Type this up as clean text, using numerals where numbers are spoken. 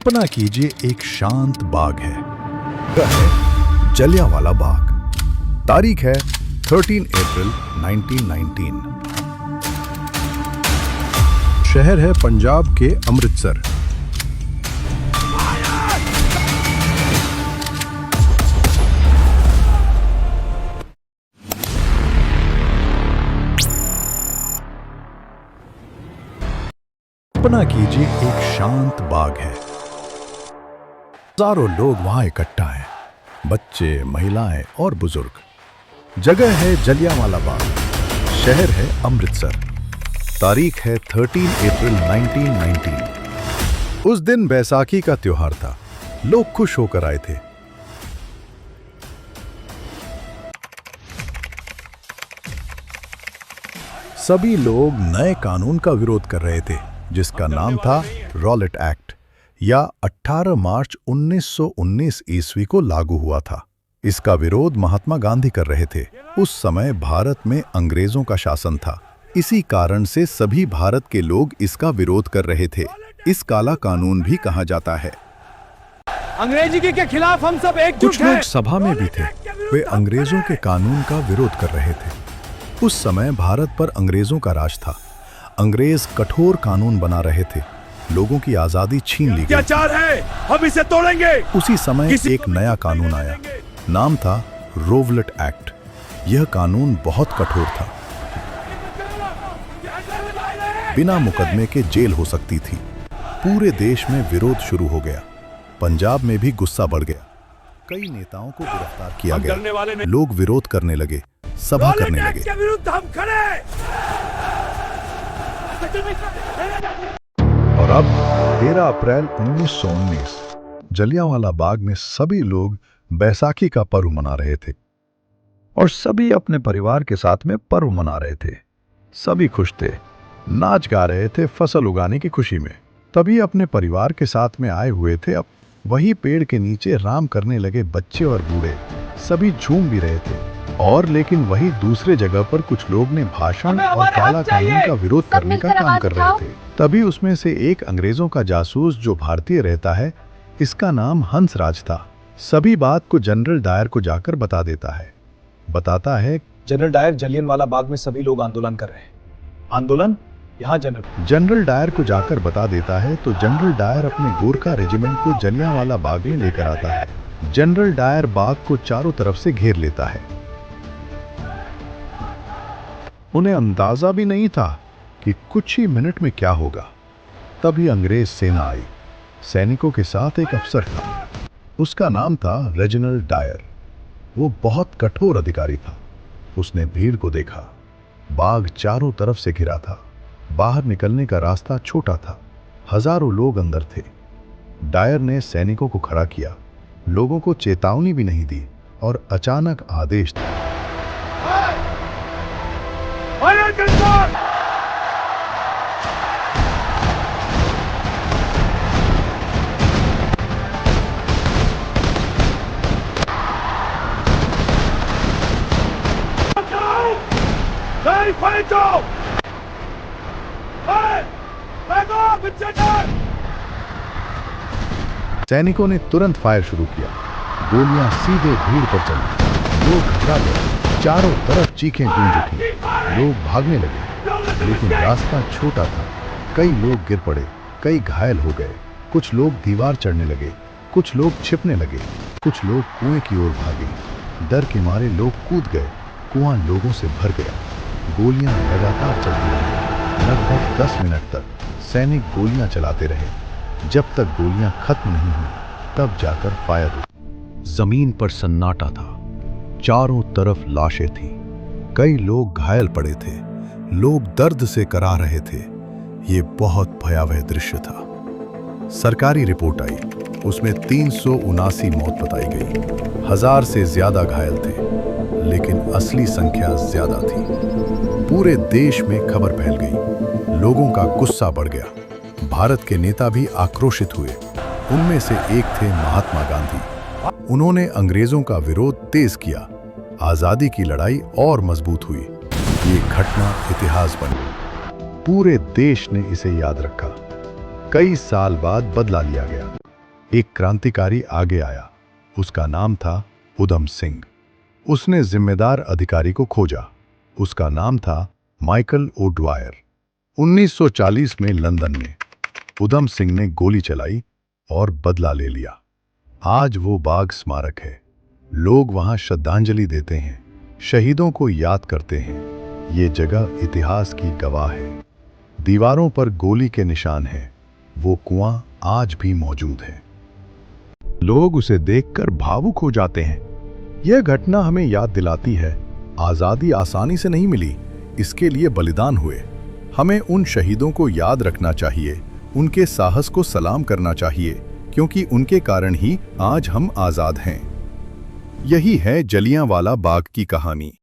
कल्पना कीजिए एक शांत बाग है। यह है जलियांवाला बाग। तारीख है 13 अप्रैल 1919। शहर है पंजाब के अमृतसर। कल्पना कीजिए एक शांत बाग है। हजारों लोग वहां इकट्ठा हैं, बच्चे, महिलाएं और बुजुर्ग। जगह है जलियांवाला बाग। शहर है अमृतसर। तारीख है 13 अप्रैल 1919। उस दिन बैसाखी का त्योहार था। लोग खुश होकर आए थे। सभी लोग नए कानून का विरोध कर रहे थे, जिसका नाम था रॉलेट एक्ट, या 18 मार्च 1919 ईस्वी को लागू हुआ था। इसका विरोध महात्मा गांधी कर रहे थे। उस समय भारत में अंग्रेजों का शासन था। इसी कारण से सभी भारत के लोग इसका विरोध कर रहे थे। इस काला कानून भी कहा जाता है। अंग्रेजी के खिलाफ हम सब एकजुट कुछ लोग सभा में भी थे। वे अंग्रेजों के कानून का विरोध कर रहे थे। उस समय भारत पर अंग्रेजों का राज था। अंग्रेज कठोर कानून बना रहे थे। लोगों की आजादी छीन ली गई। अत्याचार है, हम इसे तोड़ेंगे। उसी समय एक नया कानून आया। नाम था रोवलेट एक्ट। यह कानून बहुत कठोर था। बिना मुकदमे के जेल हो सकती थी। पूरे देश में विरोध शुरू हो गया। पंजाब में भी गुस्सा बढ़ गया। कई नेताओं को गिरफ्तार किया गया। लोग विरोध करने लगे, सभा करने लगे। के विरुद्ध हम खड़े। और अब 13 अप्रैल 1919 जलियांवाला बाग में सभी लोग बैसाखी का पर्व मना रहे थे और सभी अपने परिवार के साथ में पर्व मना रहे थे। सभी खुश थे, नाच गा रहे थे फसल उगाने की खुशी में। तभी अपने परिवार के साथ में आए हुए थे। अब वही पेड़ के नीचे राम करने लगे बच्चे और बूढ़े। सभी झूम भी रहे थे। और लेकिन वही दूसरे जगह पर कुछ लोग ने भाषण और काला कानून का विरोध करने का काम कर रहे थे। तभी उसमें से एक अंग्रेजों का जासूस जो भारतीय रहता है, इसका नाम हंसराज था। सभी बात को जनरल डायर को जाकर बता देता है। बताता है, जनरल डायर, जलियांवाला बाग में सभी लोग आंदोलन कर रहे हैं। आंदोलन यहाँ जनरल डायर को जाकर बता देता है तो जनरल डायर अपने गोरखा रेजिमेंट को जलियांवाला बाग में लेकर आता है। जनरल डायर बाग को चारों तरफ से घेर लेता है। उन्हें अंदाजा भी नहीं था कि कुछ ही मिनट में क्या होगा। तभी अंग्रेज सेना आई। सैनिकों के साथ एक अफसर था। उसका नाम था रेजिनल्ड डायर। वो बहुत कठोर अधिकारी था। उसने भीड़ को देखा। बाग चारों तरफ से घिरा था। बाहर निकलने का रास्ता छोटा था। हजारों लोग अंदर थे। डायर ने सैनिकों को खड़ा किया। लोगों को चेतावनी भी नहीं दी और अचानक आदेश दिया, सैनिकों ने तुरंत फायर शुरू किया। गोलियां सीधे भीड़ पर चली। लोग घबरा गए। चारों तरफ चीखें गूंज उठी। लोग भागने लगे, लेकिन रास्ता छोटा था। कई लोग गिर पड़े, कई घायल हो गए। कुछ लोग दीवार चढ़ने लगे, कुछ लोग छिपने लगे, कुछ लोग कुएं की ओर भागे। डर के मारे लोग कूद गए। कुआं लोगों से भर गया। गोलियां लगातार चलती रही। लगभग 10 मिनट तक सैनिक गोलियां चलाते रहे। जब तक गोलियां खत्म नहीं हुई, तब जाकर फायर हुई। जमीन पर सन्नाटा था। चारों तरफ लाशें थीं। कई लोग घायल पड़े थे। लोग दर्द से करा रहे थे। ये बहुत भयावह दृश्य था। सरकारी रिपोर्ट आई। उसमें 379 मौत बताई गई। 1000 से ज्यादा घायल थे, लेकिन असली संख्या ज्यादा थी। पूरे देश में खबर फैल गई। लोगों का गुस्सा बढ़ गया। भारत के नेता भी आक्रोशित हुए। उनमें से एक थे महात्मा गांधी। उन्होंने अंग्रेजों का विरोध तेज किया। आजादी की लड़ाई और मजबूत हुई। ये घटना इतिहास बन गई। पूरे देश ने इसे याद रखा। कई साल बाद बदला लिया गया। एक क्रांतिकारी आगे आया। उसका नाम था उधम सिंह। उसने जिम्मेदार अधिकारी को खोजा। उसका नाम था माइकल ओडवायर। 1940 में लंदन में उधम सिंह ने गोली चलाई और बदला ले लिया। आज वो बाग स्मारक है। लोग वहां श्रद्धांजलि देते हैं, शहीदों को याद करते हैं। ये जगह इतिहास की गवाह है। दीवारों पर गोली के निशान हैं। वो कुआं आज भी मौजूद है। लोग उसे देखकर भावुक हो जाते हैं। यह घटना हमें याद दिलाती है, आजादी आसानी से नहीं मिली, इसके लिए बलिदान हुए। हमें उन शहीदों को याद रखना चाहिए, उनके साहस को सलाम करना चाहिए, क्योंकि उनके कारण ही आज हम आजाद हैं। यही है जलियांवाला बाग की कहानी।